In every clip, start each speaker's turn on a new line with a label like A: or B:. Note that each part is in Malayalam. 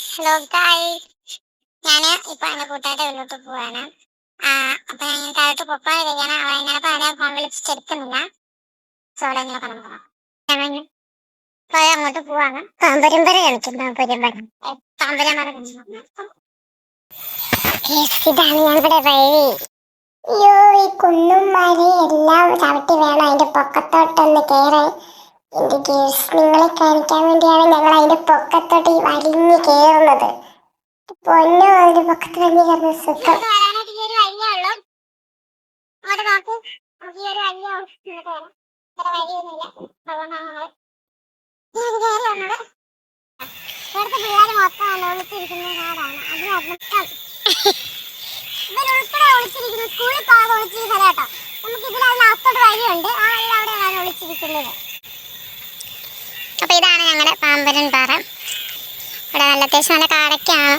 A: ഹലോ ഗായ്സ്, ഞാൻ ഇപ്പോൾ എൻ്റെ കൂട്ടുകാരുടെ വീട്ടിലോട്ട് പോവാണ്. അപ്പോൾ ഞാൻ താഴോട്ട് പൊക്കോണ്ടിരിക്കുകയാണ്. അവൻ എന്നപ്പോൾ അവനെ ഫോൺ വിളിച്ചെടുക്കുന്നില്ല. സോ അവിടെ ഇങ്ങനെ പറഞ്ഞു പോകാം. ഞങ്ങൾ പോയി അങ്ങോട്ട് പോവാണ്. പാമ്പരമ്പര കളിക്കും. പാമ്പരമ്പര ഇതാണ് ഞങ്ങളുടെ വഴി. അയ്യോ, ഈ കുന്നും മലയും എല്ലാം ചവിട്ടി വേണം അതിന്റെ പൊക്കത്തോട്ടൊന്ന് കയറാൻ. എന്റെ ഗേൾസ്, നിങ്ങളെ കാണിക്കാൻ വേണ്ടിയാണ് ഞങ്ങൾ അതിന്റെ പൊക്കത്തോട്ട് വലിഞ്ഞു കയറുന്നത്. പൊന്നോ, അതിന്റെ പൊക്കത്ത് വലിഞ്ഞു കയറുന്ന സുഖം. പിള്ളേർ മൊത്തം ഒളിച്ചിരിക്കുന്ന നാടാണ്. ഇവരുൾപ്പെടെ ഒളിച്ചിരിക്കുന്നു. സ്കൂളിൽ പോകാതെ ഒളിച്ചിരിക്കുന്നത് കേട്ടോ. നമുക്ക് ഇതിൽ ലാസ്റ്റോട്ട് വഴിയുണ്ട്. ആ വഴി അവിടെയാണ് ഒളിച്ചിരിക്കുന്നത്. അപ്പൊ ഇതാണ് ഞങ്ങളുടെ പാമ്പരൻ പാറ. ഇവിടെ നല്ല അത്യാവശ്യം നല്ല കാടൊക്കെയാണ്.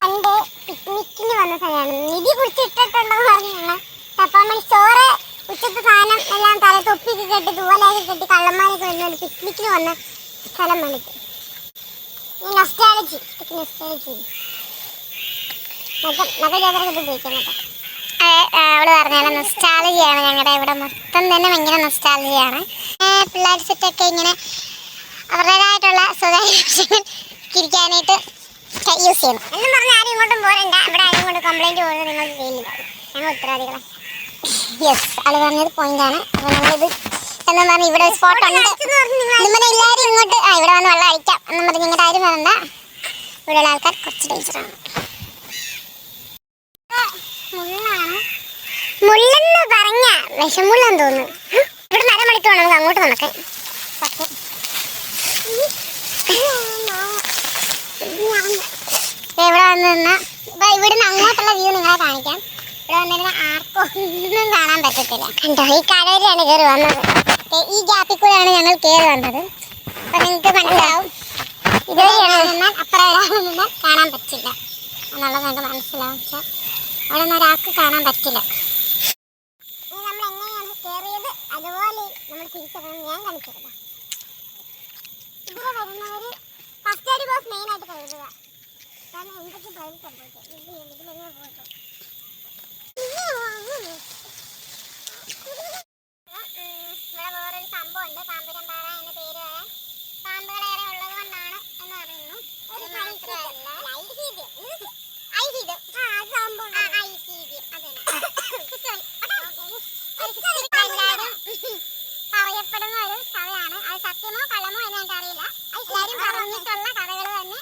A: പണ്ട് പിക്നിക്കിന് വന്ന സ്ഥലമാണ്. നിധി കുടിച്ചിട്ടിട്ടുണ്ടെന്ന് പറഞ്ഞു ഞങ്ങൾ. അപ്പം ചോറ്, ഉച്ചത്തെ സാധനം എല്ലാം തല തൊപ്പിക്ക് കെട്ടി തൂവലൊക്കെ കെട്ടി കള്ളന്മാരൊക്കെ വരുന്ന പിക്നിക്കിന് വന്ന സ്ഥലം വന്നിട്ട് നൊസ്റ്റാളജി അവള് പറഞ്ഞാൽ നൊസ്റ്റാളജിയാണ്. ഞങ്ങളുടെ ഇവിടെ മൊത്തം തന്നെ ഭയങ്കര നൊസ്റ്റാളജിയാണ്. പിള്ളേർ സെറ്റൊക്കെ ഇങ്ങനെ അവരുടേതായിട്ടുള്ള സ്വകാര്യ ഇരിക്കാനായിട്ട് യൂസ് ചെയ്യണം എന്നും പറഞ്ഞാൽ ആരും ഇങ്ങോട്ടും പോരണ്ട. ഇവിടെ ആരും കൊണ്ട് കംപ്ലൈൻറ്റ് പോകുന്നത് നിങ്ങൾക്ക് ചെയ്യുന്നില്ല. ഞങ്ങൾ ഉത്തരവാദികളെ. യെസ്, ആള് പറഞ്ഞത് പോയിന്റാണ്. അപ്പോൾ ഞങ്ങളിത് എന്നും പറഞ്ഞ് ഇവിടെ ഒരു സ്പോട്ട് ഉണ്ട്. നിങ്ങളുടെ എല്ലാവരും ഇങ്ങോട്ട് ഇവിടെ വന്ന് വെള്ളം അടിക്കാം എന്നും പറഞ്ഞ് ഇങ്ങോട്ട് ആരും വരണ്ട. ഇവിടെയുള്ള ആൾക്കാർ കുറച്ച് ഡേഞ്ചറാണ്. മുള്ളെന്ന് പറഞ്ഞ വിഷമുള്ളെന്ന് തോന്നുന്നു. ഇവിടെ മരം മണിക്ക് നമുക്ക് അങ്ങോട്ട് നടക്കാൻ. ഇവിടെ വന്നിരുന്ന ഇവിടുന്ന് അങ്ങോട്ടുള്ള വ്യൂ നിങ്ങളെ കാണിക്കാം. ഇവിടെ വന്നിരുന്ന ആർക്കൊന്നും കാണാൻ പറ്റത്തില്ല. കണ്ടോ, ഈ കടയിലാണ് കയറി വന്നത്. ഈ ഗ്യാപ്പിൽ കൂടെയാണ് ഞങ്ങൾ കയറി വന്നത്. അപ്പൊ നിങ്ങൾക്ക് മനസ്സിലാവും ഇതുവരെയാണ് നിന്നാൽ അപ്പുറം നിന്നാൽ കാണാൻ പറ്റില്ല എന്നുള്ളത് നിങ്ങൾക്ക് മനസ്സിലാവും. പക്ഷെ അവിടെ നിന്ന് ഒരാൾക്ക് കാണാൻ പറ്റില്ല. നമ്മൾ എങ്ങനെയാണ് കയറിയത് അതുപോലെ നമ്മൾ തിരിച്ചറിയണം. ഞാൻ കാണിച്ചിരുന്നു. ഇവിടെ വരുന്നവർ ഫസ്റ്റ് എയ്ഡ് ബോക്സ് മെയിനായിട്ട് കരുതുക. കാരണം എന്തൊക്കെ പ്രൈസ് സംഭവിക്കും. ഇതിലെങ്ങനെ പോയിട്ട് ഇവിടെ വേറൊരു സംഭവമുണ്ട്. പാമ്പുരം പാറ എന്ന പേര് വരാൻ പാമ്പുകളേറെ ഉള്ളത് കൊണ്ടാണ് എന്ന് പറയുന്നു. ഒരു മാത്രമല്ല പറയപ്പെടുന്ന ഒരു കഥയാണ്. അത് സത്യമോ കള്ളമോ എന്ന് എനിക്കറിയില്ല. എല്ലാവരും പറഞ്ഞിട്ടുള്ള കഥകൾ തന്നെ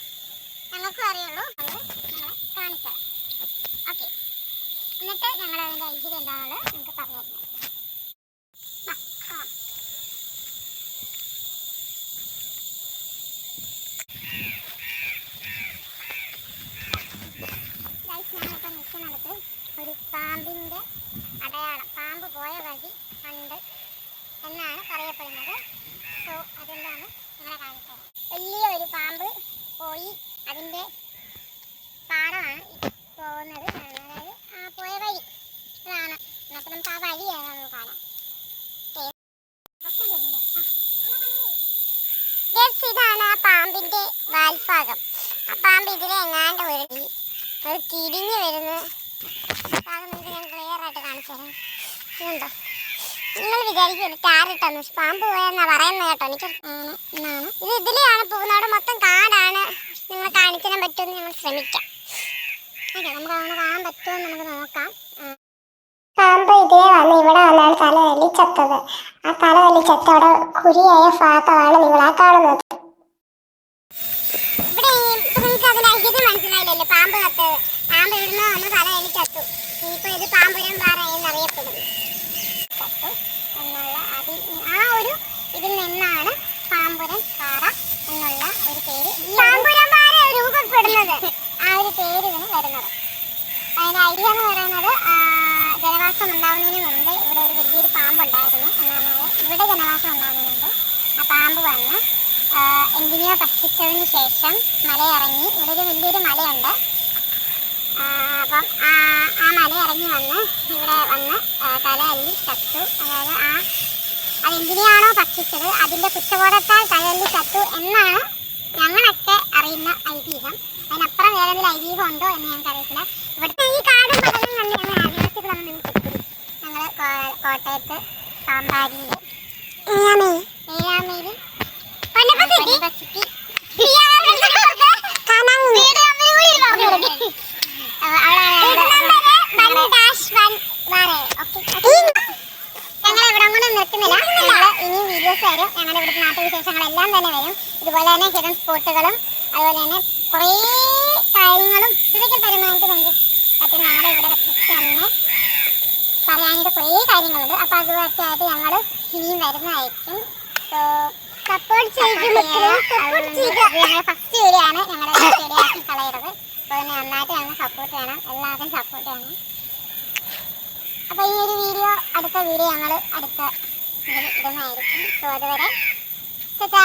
A: ഞങ്ങൾക്കും അറിയുള്ളൂ. അത് ഞങ്ങളെ കാണിച്ചത്. ഓക്കെ, എന്നിട്ട് ഞങ്ങൾ അതിൻ്റെ ഐശ്വര്യം എന്താണുള്ളത് നിങ്ങൾക്ക് പറഞ്ഞു തരുന്നത്. ഞങ്ങളിപ്പോൾ നിൽക്കുന്നിടത്ത് ഒരു പാമ്പിൻ്റെ അടയാളം, പാമ്പ് പോയ വഴി ഉണ്ട് എന്നാണ് പറയപ്പെടുന്നത്. സോ അതെന്താണ് നിങ്ങളെ കാണിച്ചത്. വലിയ ഒരു പാമ്പ് പോയി അതിൻ്റെ പാടമാണ് പോകുന്നത്. അതായത് ആ പോയ വഴി ഇതാണ്. എന്നിട്ട് നമുക്ക് ആ വഴി ഏതാണെന്ന് കാണാം. ഇതാണ് ആ പാമ്പിൻ്റെ വാൽഭാഗം. ആ പാമ്പ് ഇതിലെ എങ്ങാണ്ട് ഒരു അത് തിരിഞ്ഞ് വരുന്ന ഭാഗം നിങ്ങൾക്ക് ഞാൻ ക്ലിയർ ആയിട്ട് കാണിച്ചു തരാം. ഇതുണ്ടോ, നിങ്ങൾ വിചാരിക്കും ടാറിട്ടാണ്, പക്ഷെ പാമ്പ് പോയെന്നാണ് പറയുന്നത് കേട്ടോ. എനിക്ക് എന്നാണ് ഇത് ഇതിലെയാണ് പോകുന്നത്. അവിടെ മൊത്തം കാടാണ്. നിങ്ങൾ കാണിച്ചു തരാൻ പറ്റുമെന്ന് ഞങ്ങൾ ശ്രമിക്കാം. ഓക്കെ, നമുക്ക് അങ്ങനെ കാണാൻ പറ്റുമെന്ന് നമുക്ക് നോക്കാം. പാമ്പ് ഇതിലെ വന്ന് ഇവിടെ വന്നാണ് തല വലിച്ചത്തത്. ആ തല വലിച്ചത്ത് അവിടെ കുരിയായ ഭാഗമാണ് നിങ്ങൾ ആ കാണുന്നത്. ഇവിടെ നിങ്ങൾക്ക് അതിന്റെ ഐശ്വര്യം മനസ്സിലായില്ലല്ലോ. പാമ്പ് കത്തത്, പാമ്പ് ഇവിടുന്ന് വന്ന് തല വലിച്ചത്തു. ഇനിയിപ്പോൾ ഇത് പാമ്പുരം പാറ എന്നറിയപ്പെടുന്നു. എന്നുള്ള ആ ഒരു ഇതിൽ നിന്നാണ് പാമ്പുരം പാറ എന്നുള്ള ഒരു പേര്, പാമ്പുരം പാറ രൂപപ്പെടുന്നത്. ആ ഒരു പേര് ഇതിന് വരുന്നത്. അതിൻ്റെ ഐഡിയ എന്ന് പറയുന്നത് ജനവാസം ഉണ്ടാകുന്നതിന് മുമ്പ് ഇവിടെ ഒരു വലിയൊരു പാമ്പുണ്ടായിരുന്നു എന്നാണ്. ഇവിടെ ജനവാസം ഉണ്ടാകുന്നതിന് മുമ്പ് ആ പാമ്പ് വന്ന് എന്തിനെയോ ഭക്ഷിച്ചതിന് ശേഷം മലയിറങ്ങി. ഇവിടെ ഒരു വലിയൊരു മലയുണ്ട്. അപ്പം ആ മല ഇറങ്ങി വന്ന് ഇവിടെ വന്ന് തല അല്ലി ചത്തു. അതായത് അതെന്തിനെയാണോ ഭക്ഷിച്ചത് അതിൻ്റെ കുറ്റബോധത്താൽ തല അല്ലി ചത്തു എന്നാണ് ഞങ്ങളൊക്കെ അറിയുന്ന ഐതിഹ്യം. അതിനപ്പുറം വേറെ എന്തെങ്കിലും ഐതിഹ്യം ഉണ്ടോ എന്ന് ഞങ്ങൾക്ക് അറിയത്തില്ല. ഇവിടുത്തെ ഈ കാടും പടലും കണ്ട് ഞങ്ങൾ ആദിവാസികളൊന്നും നിന്ന് കുത്തിരി. ഞങ്ങൾ കോട്ടയത്ത് പാമ്പാടിയിൽ ഏഴാമയിൽ ഞങ്ങൾ ഇവിടെ കൊണ്ട് നിർത്തുന്നില്ല. ഞങ്ങൾ ഇനിയും വീഡിയോസ് വരും. ഞങ്ങളുടെ ഇവിടുത്തെ നാട്ടുവിശേഷങ്ങളെല്ലാം തന്നെ വരും. ഇതുപോലെ തന്നെ ഹിഡൻ സ്പോട്ടുകളും അതുപോലെ തന്നെ കുറേ കാര്യങ്ങളും ഇതൊക്കെ പരമായിട്ട് കൊണ്ട് പറ്റും. ഞങ്ങളുടെ ഇവിടെ തന്നെ പറയാനായിട്ട് കുറേ കാര്യങ്ങളുണ്ട്. അപ്പോൾ അതുമൊക്കെ ആയിട്ട് ഞങ്ങൾ ഇനിയും വരുന്നതായിരിക്കും. സോ സപ്പോർട്ട് ചെയ്യുക. ഞങ്ങളുടെ ഫസ്റ്റ് വീഡിയോ ആണ്. ഞങ്ങളുടെ വീഡിയോ ആക്കി കളയരുത്. അപ്പോൾ അതിന് നന്നായിട്ട് ഞങ്ങൾ സപ്പോർട്ട് ചെയ്യണം. എല്ലാവരും സപ്പോർട്ട് ചെയ്യണം. അപ്പോൾ ഈ ഒരു വീഡിയോ അടുത്ത വീഡിയോ ഞങ്ങൾ അടുത്ത ഇടുന്നതായിരിക്കും. സോ അതുവരെ ടാറ്റാ.